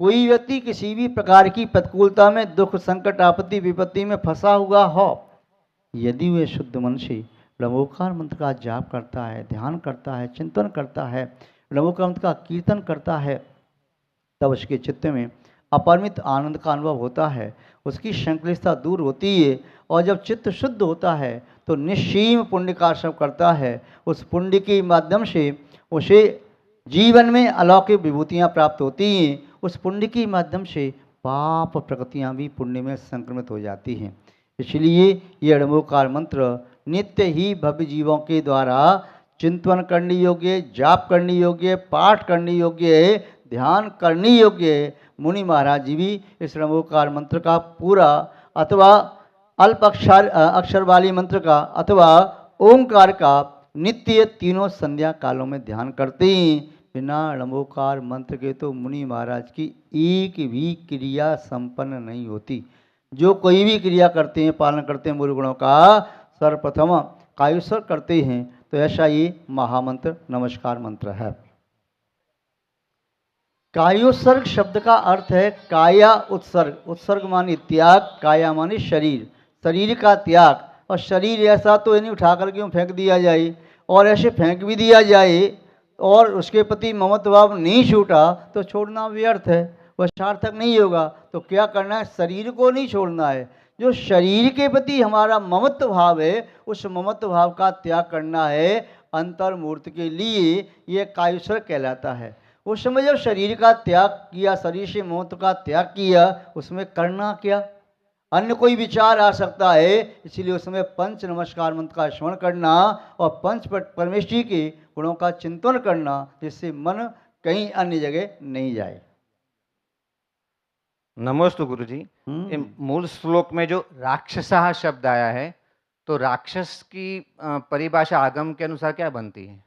कोई व्यक्ति किसी भी प्रकार की प्रतिकूलता में, दुख, संकट, आपत्ति, विपत्ति में फंसा हुआ हो, यदि वह शुद्ध मन से ब्रह्मोकार मंत्र का जाप करता है, ध्यान करता है, चिंतन करता है, ब्रह्मोकार मंत्र का कीर्तन करता है, तब उसके चित्त में अपरिमित आनंद का अनुभव होता है, उसकी संक्लिष्टता दूर होती है। और जब चित्त शुद्ध होता है तो निश्चीम पुण्य का श्रम करता है। उस पुण्य के माध्यम से उसे जीवन में अलौकिक विभूतियाँ प्राप्त होती हैं। उस पुण्य के माध्यम से पाप प्रकृतियाँ भी पुण्य में संक्रमित हो जाती हैं। इसलिए ये अड़मोकार मंत्र नित्य ही भव्य जीवों के द्वारा चिंतन करने योग्य, जाप करने योग्य, पाठ करने योग्य, ध्यान करने योग्य। मुनि महाराज जी भी इस अड़मोकार मंत्र का पूरा अथवा अल्प अक्षर वाली मंत्र का अथवा ओंकार का नित्य तीनों संध्या कालों में ध्यान करते हैं। बिना अड़मोकार मंत्र के तो मुनि महाराज की एक भी क्रिया संपन्न नहीं होती। जो कोई भी क्रिया करते हैं, पालन करते हैं मूल गुणों का, सर्वप्रथम कायुस्वर करते हैं। तो ऐसा ये महामंत्र नमस्कार मंत्र है। कायोत्सर्ग शब्द का अर्थ है काया उत्सर्ग। उत्सर्ग माने त्याग, काया माने शरीर, शरीर का त्याग। और शरीर ऐसा तो नहीं उठा कर क्यों फेंक दिया जाए, और ऐसे फेंक भी दिया जाए और उसके प्रति ममत्व भाव नहीं छूटा तो छोड़ना व्यर्थ है, वह सार्थक नहीं होगा। तो क्या करना है, शरीर को नहीं छोड़ना है। जो शरीर के प्रति हमारा ममत्व भाव है, उस ममत्व भाव का त्याग करना है अंतर्मूर्त के लिए। यह कायुस्वर कहलाता है। उस समय जब शरीर का त्याग किया, शरीर से ममत्व का त्याग किया, उसमें करना क्या, अन्य कोई विचार आ सकता है। इसलिए उस समय पंच नमस्कार मंत्र का स्मरण करना और पंच परमेश्वरी के गुणों का चिंतन करना, जिससे मन कहीं अन्य जगह नहीं जाए। नमोस्तु गुरुजी। मूल श्लोक में जो राक्षसः शब्द आया है, तो राक्षस की परिभाषा आगम के अनुसार क्या बनती है?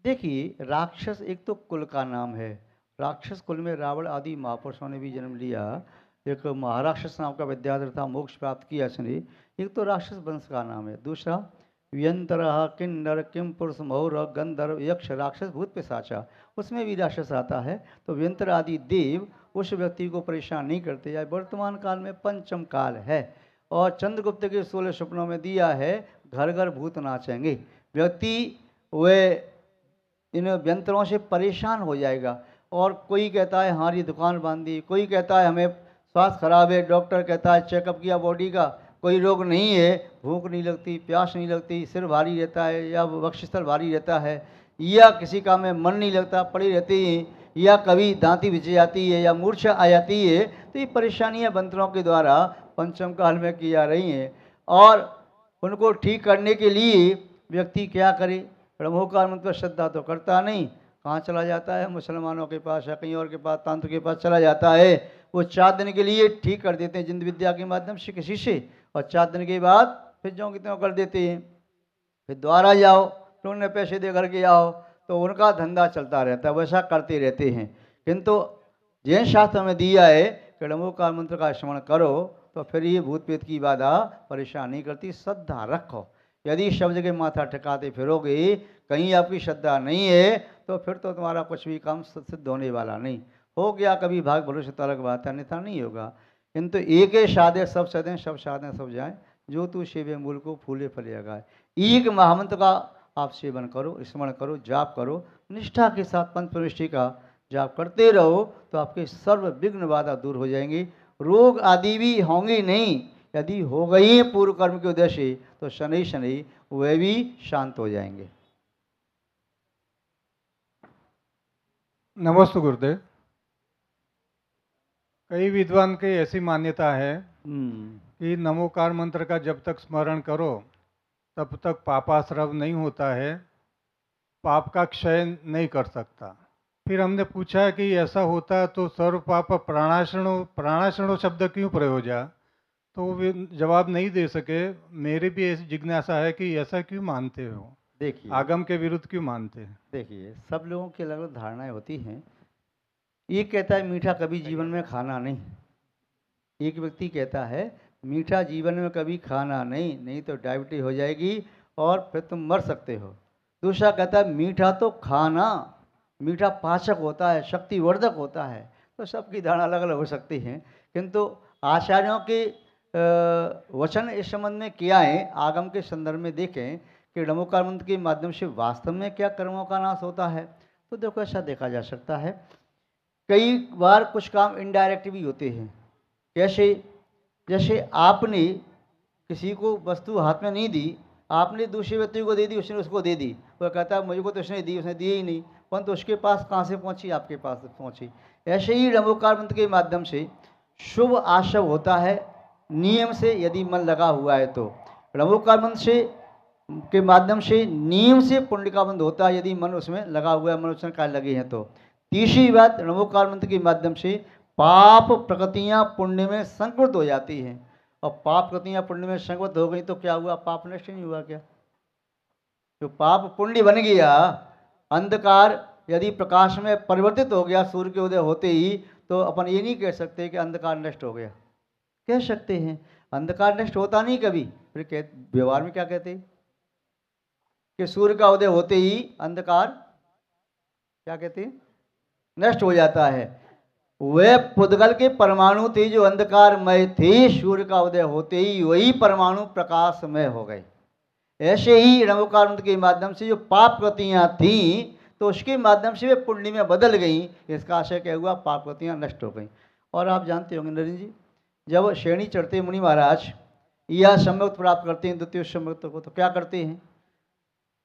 देखिए, राक्षस एक तो कुल का नाम है। राक्षस कुल में रावण आदि महापुरुषों ने भी जन्म लिया। एक महाराक्षस नाम का विद्याधर था, मोक्ष प्राप्त किया इसने। एक तो राक्षस वंश का नाम है। दूसरा व्यंतर, किन्नर, किम पुरुष, मौर, गंधर्व, यक्ष, राक्षस, भूत, पिशाचा, उसमें भी राक्षस आता है। तो व्यंतर आदि देव उस व्यक्ति को परेशान नहीं करते। या वर्तमान काल में पंचम काल है और चंद्रगुप्त के 16 सपनों में दिया है घर घर भूत नाचेंगे। व्यक्ति वे इन व्यंतरों से परेशान हो जाएगा। और कोई कहता है हमारी दुकान बांध दी, कोई कहता है हमें स्वास्थ्य खराब है, डॉक्टर कहता है चेकअप किया बॉडी का, कोई रोग नहीं है, भूख नहीं लगती, प्यास नहीं लगती, सिर भारी रहता है या वक्षस्थल भारी रहता है, या किसी काम में मन नहीं लगता, पड़ी रहती है, या कभी दांती बिछ जाती है या मूर्छा आ जाती है। तो ये परेशानियाँ मंत्रों के द्वारा पंचम काल में की जा रही हैं। और उनको ठीक करने के लिए व्यक्ति क्या करे, ब्रह्मोकार मंत्र श्रद्धा तो करता नहीं, कहाँ चला जाता है, मुसलमानों के पास या कहीं और के पास, तंत्र के पास चला जाता है। वो 4 दिन के लिए ठीक कर देते हैं जिंद विद्या के माध्यम से किसी से, और 4 दिन के बाद फिर जो कितने कर देते हैं। फिर द्वारा जाओ, तो उन्हें पैसे दे करके आओ, तो उनका धंधा चलता रहता है, वैसा करते रहते हैं। किंतु जैन शास्त्र में दिया है कि ब्रह्मोकार मंत्र का स्मरण करो तो फिर ये भूत प्रेत की बाधा परेशान नहीं करती। श्रद्धा रखो। यदि सब जगह माथा ठिकाते फिरोगे, कहीं आपकी श्रद्धा नहीं है, तो फिर तो तुम्हारा कुछ भी काम सिद्ध होने वाला नहीं। हो गया कभी भाग भरोसे तो अलग बात है, अन्यथा नहीं होगा। किंतु एक साधे सब सदें, सब साधें सब जाएं, जो तू सेवे मूल को फूले फले लगाए। एक महामंत्र का आप सेवन करो, स्मरण करो, जाप करो, निष्ठा के साथ पंच प्रविष्टि का जाप करते रहो, तो आपके सर्व विघ्न बाधा दूर हो जाएंगी। रोग आदि भी होंगे नहीं। यदि हो गई पूर्व कर्म के उद्देश्य से, तो शनि शनि वे भी शांत हो जाएंगे। नमस्ते गुरुदेव। कई विद्वान की ऐसी मान्यता है कि नमोकार मंत्र का जब तक स्मरण करो तब तक पापाश्रव नहीं होता है, पाप का क्षय नहीं कर सकता। फिर हमने पूछा कि ऐसा होता तो सर्व पाप प्राणाशनो शब्द क्यों प्रयोजा, तो वे जवाब नहीं दे सके। मेरी भी ऐसी जिज्ञासा है कि ऐसा क्यों मानते हो, देखिए आगम के विरुद्ध क्यों मानते हैं? देखिए, सब लोगों की अलग अलग धारणाएं होती हैं। एक कहता है मीठा कभी जीवन में खाना नहीं, एक व्यक्ति कहता है मीठा जीवन में कभी खाना नहीं, नहीं तो डायबिटीज हो जाएगी और फिर तुम मर सकते हो। दूसरा कहता है मीठा तो खाना, मीठा पाचक होता है, शक्तिवर्धक होता है। तो सबकी धारणा अलग अलग हो सकती है, किंतु आचार्यों के वचन इस संबंध में क्या है, आगम के संदर्भ में देखें कि नमोकार मंत्र के माध्यम से वास्तव में क्या कर्मों का नाश होता है। तो देखो ऐसा देखा जा सकता है, कई बार कुछ काम इनडायरेक्ट भी होते हैं। कैसे? जैसे आपने किसी को वस्तु हाथ में नहीं दी, आपने दूसरे व्यक्ति को दे दी, उसने उसको दे दी, वह कहता है मुझको तो उसने दी, उसने दी ही नहीं, परंतु उसके पास कहाँ से पहुँची? आपके पास पहुँची। ऐसे ही नमोकार मंत्र के माध्यम से शुभ आशव होता है, नियम से यदि मन लगा हुआ है तो। नमोकार मंत्र से के माध्यम से नियम से पुण्य का बंध होता है, यदि मन उसमें लगा हुआ है, मन उसमें कार्य लगे हैं तो। तीसरी बात, नमोकार मंत्र के माध्यम से पाप प्रकृतियाँ पुण्य में संकृत हो जाती हैं, और पाप प्रकृतियाँ पुण्य में संकृत हो गई तो क्या हुआ? पाप नष्ट नहीं हुआ क्या? जो पाप पुण्य बन गया, अंधकार यदि प्रकाश में परिवर्तित हो गया सूर्य के उदय होते ही, तो अपन ये नहीं कह सकते कि अंधकार नष्ट हो गया। कह सकते हैं अंधकार नष्ट होता नहीं कभी। फिर व्यवहार में क्या कहते हैं कि सूर्य का उदय होते ही अंधकार क्या कहते हैं? नष्ट हो जाता है। वे पुद्गल के परमाणु थे जो अंधकारमय थे, सूर्य का उदय होते ही वही परमाणु प्रकाशमय हो गए। ऐसे ही नमोकार मंत्र के माध्यम से जो पाप कृतियाँ थीं, तो उसके माध्यम से वे पुण्य में बदल गईं। इसका आशय क्या हुआ? पाप कृतियाँ नष्ट हो गईं। और आप जानते होंगे नरेंद्र जी, जब श्रेणी चढ़ते मुनि महाराज या सम्यक प्राप्त करते हैं द्वितीय सम्यक को, तो क्या करते हैं?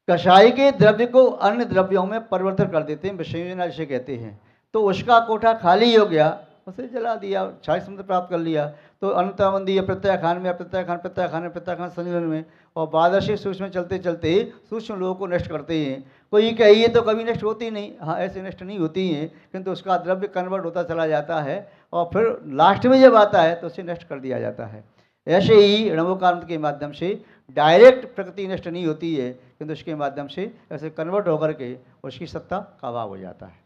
कषाय के द्रव्य को अन्य द्रव्यों में परिवर्तन कर देते हैं, विसंयोजन जिसे कहते हैं। तो उसका कोठा खाली हो गया, उसे जला दिया, 40 समुद्र प्राप्त कर लिया। तो अनंतावंदी प्रत्यय खान में, प्रत्यय खान प्रत्यय खान में, प्रत्यय खान संयोजन में, और बादर्शी सूक्ष्म चलते चलते सूक्ष्म लोगों को नष्ट करते हैं। कोई कहिए तो कभी नष्ट होती नहीं, हाँ ऐसे नष्ट नहीं होती हैं, किंतु उसका द्रव्य कन्वर्ट होता चला जाता है, और फिर लास्ट में जब आता है तो उसे नष्ट कर दिया जाता है। ऐसे ही नमोकार मंत्र के माध्यम से डायरेक्ट प्रकृति नष्ट नहीं होती है, किंतु उसके माध्यम से ऐसे कन्वर्ट होकर के उसकी सत्ता का अभाव हो जाता है।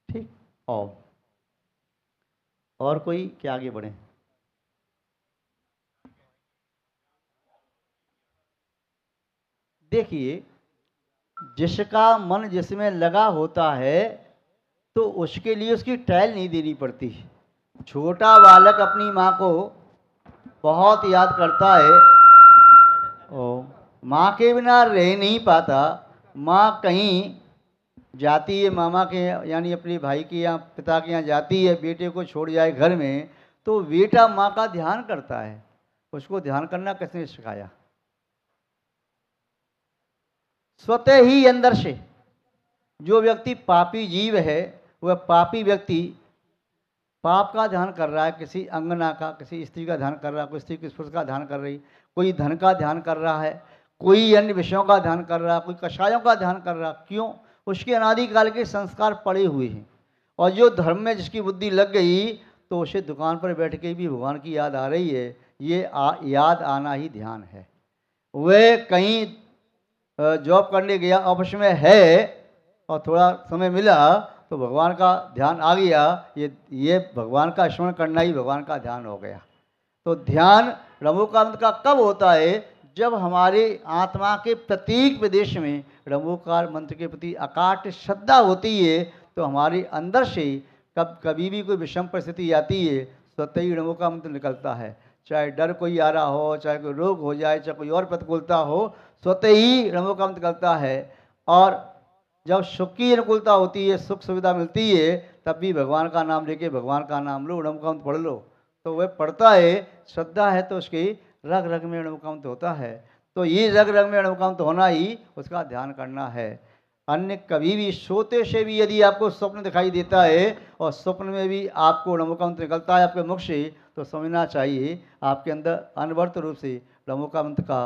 ठीक। और कोई क्या आगे बढ़े? देखिए, जिसका मन जिसमें लगा होता है तो उसके लिए उसकी ट्रायल नहीं देनी पड़ती। छोटा बालक अपनी माँ को बहुत याद करता है और माँ के बिना रह नहीं पाता। माँ कहीं जाती है मामा के यानी अपने भाई के यहाँ पिता के यहाँ जाती है, बेटे को छोड़ जाए घर में, तो बेटा माँ का ध्यान करता है। उसको ध्यान करना किसने सिखाया? स्वतः ही अंदर से। जो व्यक्ति पापी जीव है, वह पापी व्यक्ति पाप का ध्यान कर रहा है, किसी अंगना का, किसी स्त्री का ध्यान कर रहा है, कोई स्त्री किस पुरुष का ध्यान कर रही, कोई धन का ध्यान कर रहा है, कोई अन्य विषयों का ध्यान कर रहा है, कोई कषायों का ध्यान कर रहा। क्यों? उसके अनादिकाल के संस्कार पड़े हुए हैं, और जो धर्म में जिसकी बुद्धि लग गई तो उसे दुकान पर बैठ के भी भगवान की याद आ रही है। ये याद आना ही ध्यान है। वह कहीं जॉब करने गया, ऑफिस में है, और थोड़ा समय मिला तो भगवान का ध्यान आ गया। ये भगवान का स्मरण करना ही भगवान का ध्यान हो गया। तो ध्यान नमोकार मंत्र का कब होता है? जब हमारे आत्मा के प्रत्येक विदेश में नमोकार मंत्र के प्रति अकाट श्रद्धा होती है, तो हमारे अंदर से कभी भी कोई विषम परिस्थिति आती है, स्वतः ही नमोकार मंत्र निकलता है। चाहे डर कोई आ रहा हो, चाहे कोई रोग हो जाए, चाहे कोई और प्रतिकूलता हो, स्वतः ही नमोकार मंत्र निकलता है। और जब सुख की अनुकूलता होती है, सुख सुविधा मिलती है, तब भी भगवान का नाम लेके भगवान का नाम लो, नमोकार मंत्र पढ़ लो, तो वह पढ़ता है। श्रद्धा है तो उसकी रग रग में नमोकार मंत्र होता है। तो ये रग रग में नमोकार मंत्र होना ही उसका ध्यान करना है। अन्य कभी भी सोते से भी यदि आपको स्वप्न दिखाई देता है और स्वप्न में भी आपको नमोकार मंत्र निकलता है आपके मुख से, तो समझना चाहिए आपके अंदर अनवर्त रूप से नमोकार मंत्र का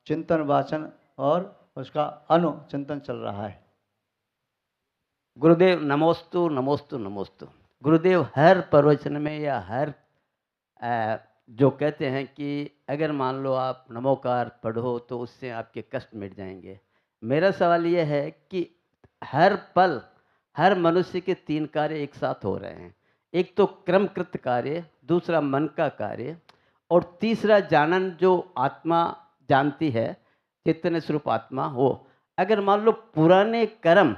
चिंतन वाचन और उसका अनुचिंतन चल रहा है। गुरुदेव नमोस्तु नमोस्तु नमोस्तु। गुरुदेव हर प्रवचन में या हर जो कहते हैं कि अगर मान लो आप नमोकार पढ़ो तो उससे आपके कष्ट मिट जाएंगे। मेरा सवाल यह है कि हर पल हर मनुष्य के 3 कार्य एक साथ हो रहे हैं। एक तो क्रमकृत कार्य, दूसरा मन का कार्य, और तीसरा जानन जो आत्मा जानती है, चैतन्य स्वरूप आत्मा। हो अगर मान लो पुराने कर्म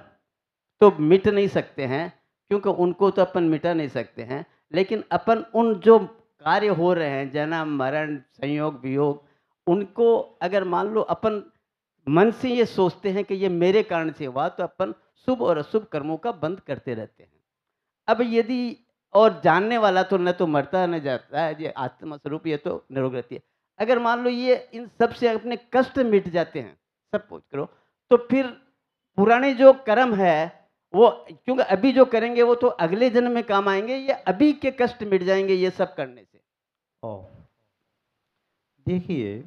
तो मिट नहीं सकते हैं, क्योंकि उनको तो अपन मिटा नहीं सकते हैं, लेकिन अपन उन जो कार्य हो रहे हैं, जन्म मरण संयोग वियोग, उनको अगर मान लो अपन मन से ये सोचते हैं कि ये मेरे कारण से हुआ, तो अपन शुभ और अशुभ कर्मों का बंद करते रहते हैं। अब यदि और जानने वाला तो न तो मरता न जाता है, ये आत्मा स्वरूप, ये तो निरोग रहती है। अगर मान लो ये इन सब से अपने कष्ट मिट जाते हैं, सब पूछ करो, तो फिर पुराने जो कर्म है वो, क्योंकि अभी जो करेंगे वो तो अगले जन्म में काम आएंगे, ये अभी के कष्ट मिट जाएंगे ये सब करने से। ओ देखिए,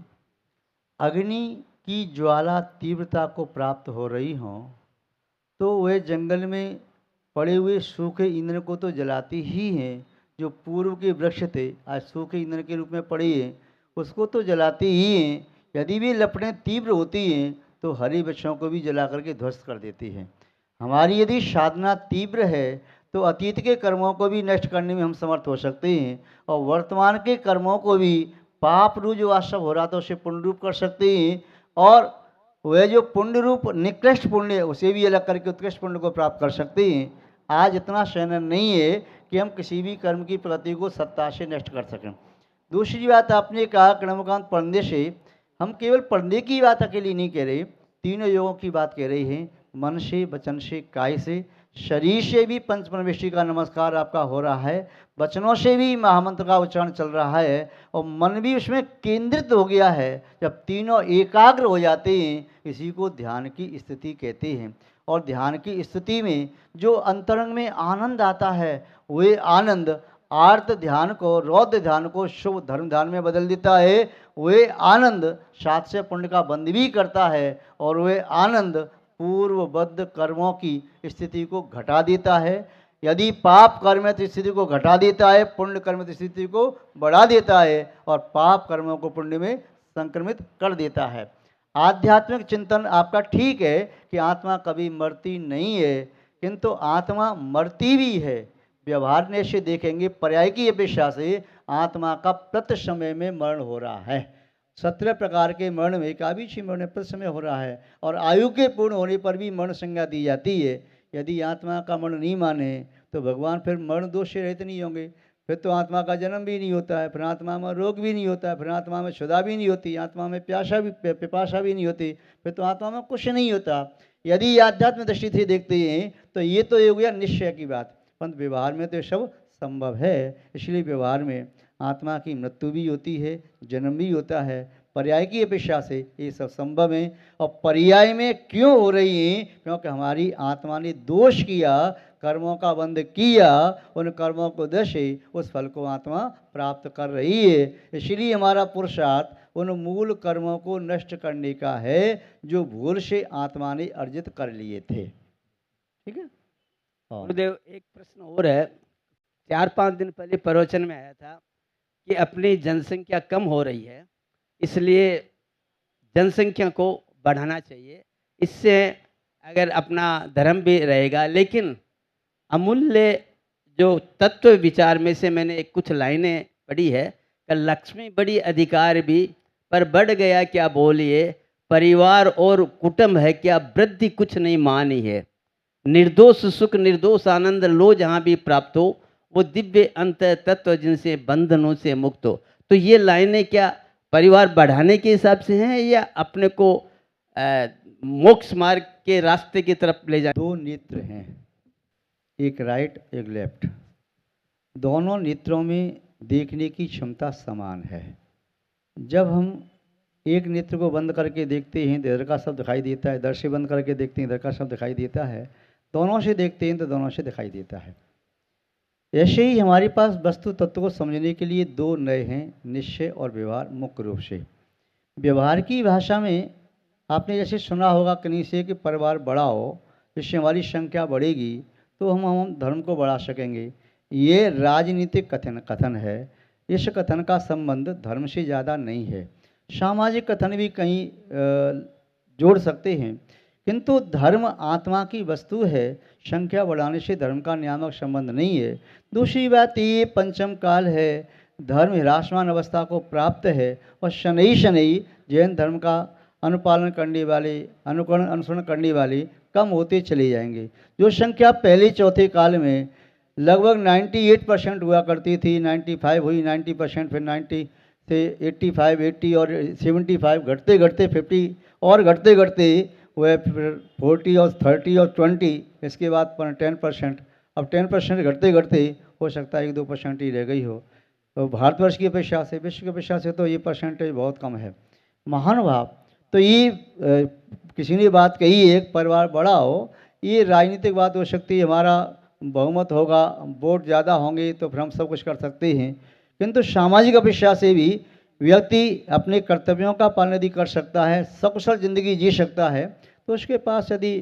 अग्नि की ज्वाला तीव्रता को प्राप्त हो रही हो तो वह जंगल में पड़े हुए सूखे ईंधन को तो जलाती ही हैं। जो पूर्व के वृक्ष थे आज सूखे ईंधन के रूप में पड़े हैं, उसको तो जलाती ही हैं। यदि भी लपटें तीव्र होती हैं तो हरे वृक्षों को भी जला करके ध्वस्त कर देती हैं। हमारी यदि साधना तीव्र है तो अतीत के कर्मों को भी नष्ट करने में हम समर्थ हो सकते हैं, और वर्तमान के कर्मों को भी पाप रूप जो आज सब हो रहा था उसे पुण्य रूप कर सकते हैं, और वह जो पुण्य रूप निकृष्ट पुण्य है उसे भी अलग करके उत्कृष्ट पुण्य को प्राप्त कर सकते हैं। आज इतना शयन नहीं है कि हम किसी भी कर्म की प्रगति को सत्ता से नष्ट कर सकें। दूसरी बात आपने कहा कर्मकांड पढ़ने से, हम केवल पढ़ने की बात अकेली नहीं कह रहे, तीनों योगों की बात कह रहे हैं। मन से, वचन से, काय से, शरीर से भी पंचपरमेष्टि का नमस्कार आपका हो रहा है, वचनों से भी महामंत्र का उच्चारण चल रहा है, और मन भी उसमें केंद्रित हो गया है। जब तीनों एकाग्र हो जाते हैं इसी को ध्यान की स्थिति कहते हैं। और ध्यान की स्थिति में जो अंतरंग में आनंद आता है वह आनंद आर्त ध्यान को, रौद्र ध्यान को शुभ धर्म ध्यान में बदल देता है। वह आनंद सात से पुण्य का बंध भी करता है, और वह आनंद पूर्वबद्ध कर्मों की स्थिति को घटा देता है। यदि पाप कर्म है तो स्थिति को घटा देता है, पुण्य कर्म तो स्थिति को बढ़ा देता है, और पाप कर्मों को पुण्य में संक्रमित कर देता है। आध्यात्मिक चिंतन आपका ठीक है कि आत्मा कभी मरती नहीं है, किंतु आत्मा मरती भी है। व्यवहार ने से देखेंगे पर्याय की अपेक्षा से आत्मा का प्रति समय में मरण हो रहा है। 17 प्रकार के मरण में काबिची मरण प्रति समय हो रहा है, और आयु के पूर्ण होने पर भी मरण संज्ञा दी जाती है। यदि आत्मा का मरण नहीं माने तो भगवान फिर मरण दोष से रहित नहीं होंगे, फिर तो आत्मा का जन्म भी नहीं होता है, फिर आत्मा में रोग भी नहीं होता है, फिर आत्मा में क्षुधा भी नहीं होती, आत्मा में पिपाशा भी नहीं होती, फिर तो आत्मा में कुछ नहीं होता। यदि आध्यात्म दृष्टि से देखते हैं तो ये तो ये हो गया निश्चय की बात, परंतु व्यवहार में तो सब संभव है। इसलिए व्यवहार में आत्मा की मृत्यु भी होती है, जन्म भी होता है। पर्याय की अपेक्षा से ये सब संभव है। और पर्याय में क्यों हो रही है? क्योंकि हमारी आत्मा ने दोष किया, कर्मों का बंध किया, उन कर्मों को दशे उस फल को आत्मा प्राप्त कर रही है। इसलिए हमारा पुरुषार्थ उन मूल कर्मों को नष्ट करने का है जो भूल से आत्मा ने अर्जित कर लिए थे। ठीक है। गुरुदेव, एक प्रश्न और है। 4-5 दिन पहले प्रवचन में आया था कि अपनी जनसंख्या कम हो रही है, इसलिए जनसंख्या को बढ़ाना चाहिए, इससे अगर अपना धर्म भी रहेगा। लेकिन अमूल्य जो तत्व विचार में से मैंने कुछ लाइनें पढ़ी है कि लक्ष्मी बड़ी अधिकार भी पर बढ़ गया क्या बोलिए, परिवार और कुटुंब है क्या वृद्धि कुछ नहीं मानी है, निर्दोष सुख निर्दोष आनंद लो जहाँ भी प्राप्त हो, वो दिव्य अंत तत्व जिनसे बंधनों से मुक्त हो। तो ये लाइनें क्या परिवार बढ़ाने के हिसाब से हैं या अपने को मोक्ष मार्ग के रास्ते की तरफ ले जाए? दो नेत्र हैं, एक राइट एक लेफ्ट, दोनों नेत्रों में देखने की क्षमता समान है। जब हम एक नेत्र को बंद करके देखते हैं तो इधर का सब दिखाई देता है, इधर से बंद करके देखते हैं इधर का सब दिखाई देता है, दोनों से देखते हैं तो दोनों से दिखाई देता है। ऐसे ही हमारे पास वस्तु तत्व को समझने के लिए दो नए हैं, निश्चय और व्यवहार। मुख्य रूप से व्यवहार की भाषा में आपने जैसे सुना होगा कहीं से कि परिवार बड़ा हो, इससे हमारी संख्या बढ़ेगी तो हम धर्म को बढ़ा सकेंगे। ये राजनीतिक कथन है। इस कथन का संबंध धर्म से ज़्यादा नहीं है। सामाजिक कथन भी कहीं जोड़ सकते हैं, किंतु धर्म आत्मा की वस्तु है, संख्या बढ़ाने से धर्म का नियामक संबंध नहीं है। दूसरी बात ये पंचम काल है, धर्म ह्रासमान अवस्था को प्राप्त है, और शनई शनई जैन धर्म का अनुपालन करने वाले, अनुकरण अनुसरण करने वाले कम होते चले जाएंगे। जो संख्या पहले चौथे काल में लगभग 98% हुआ करती थी, 95 हुई, 90%, फिर 90 से 85, 80 और 75, घटते घटते 50 और घटते घटते वह फिर 40 और 30 और 20, इसके बाद 10%। अब 10% घटते घटते हो सकता है 1-2% ही रह गई हो। तो भारतवर्ष की अपेक्षा से, विश्व की अपेक्षा से तो ये परसेंटेज बहुत कम है। महानुभाव, तो ये किसी ने बात कही है, परिवार बड़ा हो, ये राजनीतिक बात हो सकती है, हमारा बहुमत होगा, वोट ज़्यादा होंगे तो फिर हम सब कुछ कर सकते हैं, किंतु सामाजिक अपेक्षा से भी व्यक्ति अपने कर्तव्यों का पालन यदि कर सकता है, सकुशल जिंदगी जी सकता है, तो उसके पास यदि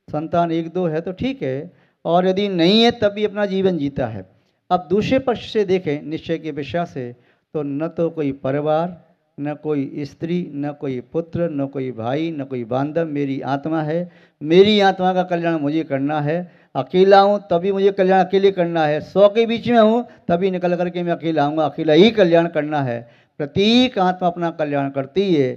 संतान 1-2 है तो ठीक है, और यदि नहीं है तब भी अपना जीवन जीता है। अब दूसरे पक्ष से देखें, निश्चय की अपेक्षा से, तो न तो कोई परिवार, न कोई स्त्री, न कोई पुत्र, न कोई भाई, न कोई बांधव, मेरी आत्मा है, मेरी आत्मा का कल्याण मुझे करना है। अकेला हूँ तभी मुझे कल्याण अकेले करना है, 100 के बीच में हूँ तभी निकल करके मैं अकेला आऊँगा, अकेला ही कल्याण करना है। प्रत्येक आत्मा अपना कल्याण करती है,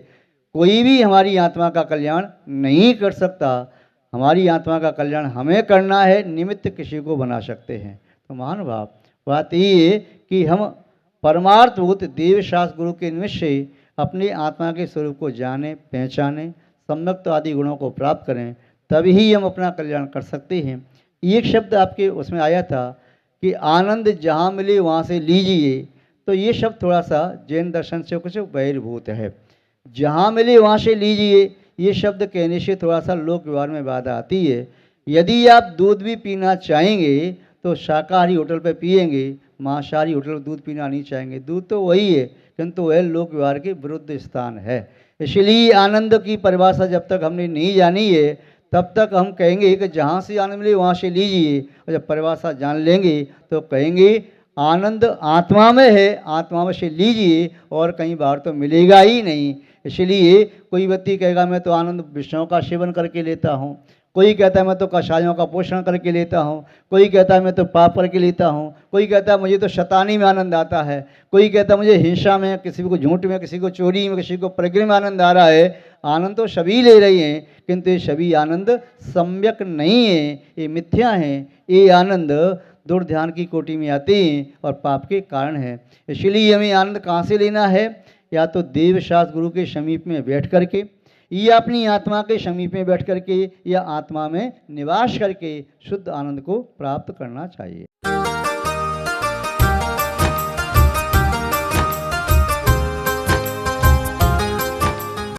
कोई भी हमारी आत्मा का कल्याण नहीं कर सकता। हमारी आत्मा का कल्याण हमें करना है, निमित्त किसी को बना सकते हैं। तो महानुभाव, बात ये है कि हम परमार्थभूत देवशास्त्र गुरु के निमित्त से अपनी आत्मा के स्वरूप को जाने, पहचाने, सम्यक्त्व आदि गुणों को प्राप्त करें, तभी हम अपना कल्याण कर सकते हैं। एक शब्द आपके उसमें आया था कि आनंद जहाँ मिले वहाँ से लीजिए, तो ये शब्द थोड़ा सा जैन दर्शन से कुछ बहिर्भूत है। जहाँ मिले वहाँ से लीजिए, ये शब्द कहने से थोड़ा सा लोक व्यवहार में बाधा आती है। यदि आप दूध भी पीना चाहेंगे तो शाकाहारी होटल पे पिएंगे, मांसाहारी होटल में दूध पीना नहीं चाहेंगे। दूध तो वही है, किंतु वह लोक व्यवहार के विरुद्ध स्थान है। इसलिए आनंद की परिभाषा जब तक हमने नहीं जानी है, तब तक हम कहेंगे कि जहाँ से आनंद मिले वहाँ से लीजिए, और जब परिभाषा जान लेंगे तो कहेंगे आनंद आत्मा में है, आत्मा में से लीजिए, और कहीं बाहर तो मिलेगा ही नहीं। इसलिए कोई व्यक्ति कहेगा मैं तो आनंद विषयों का सेवन करके लेता हूँ, कोई कहता है मैं तो कषायों का पोषण करके लेता हूँ, कोई कहता है मैं तो पाप करके लेता हूँ, कोई कहता है मुझे तो शैतानी में आनंद आता है, कोई कहता है मुझे हिंसा में, किसी को झूठ में, किसी को चोरी में, किसी को प्रज्ञा में आनंद आ रहा है। आनंद तो सभी ले रही हैं, किंतु ये सभी आनंद सम्यक नहीं है, ये मिथ्या हैं। ये आनंद दुर्ध्यान की कोटि में आते हैं और पाप के कारण है। इसलिए हमें आनंद कहाँ से लेना है? या तो देवशास्त्र गुरु के समीप में बैठ करके, या अपनी आत्मा के समीप में बैठ करके, या आत्मा में निवास करके शुद्ध आनंद को प्राप्त करना चाहिए।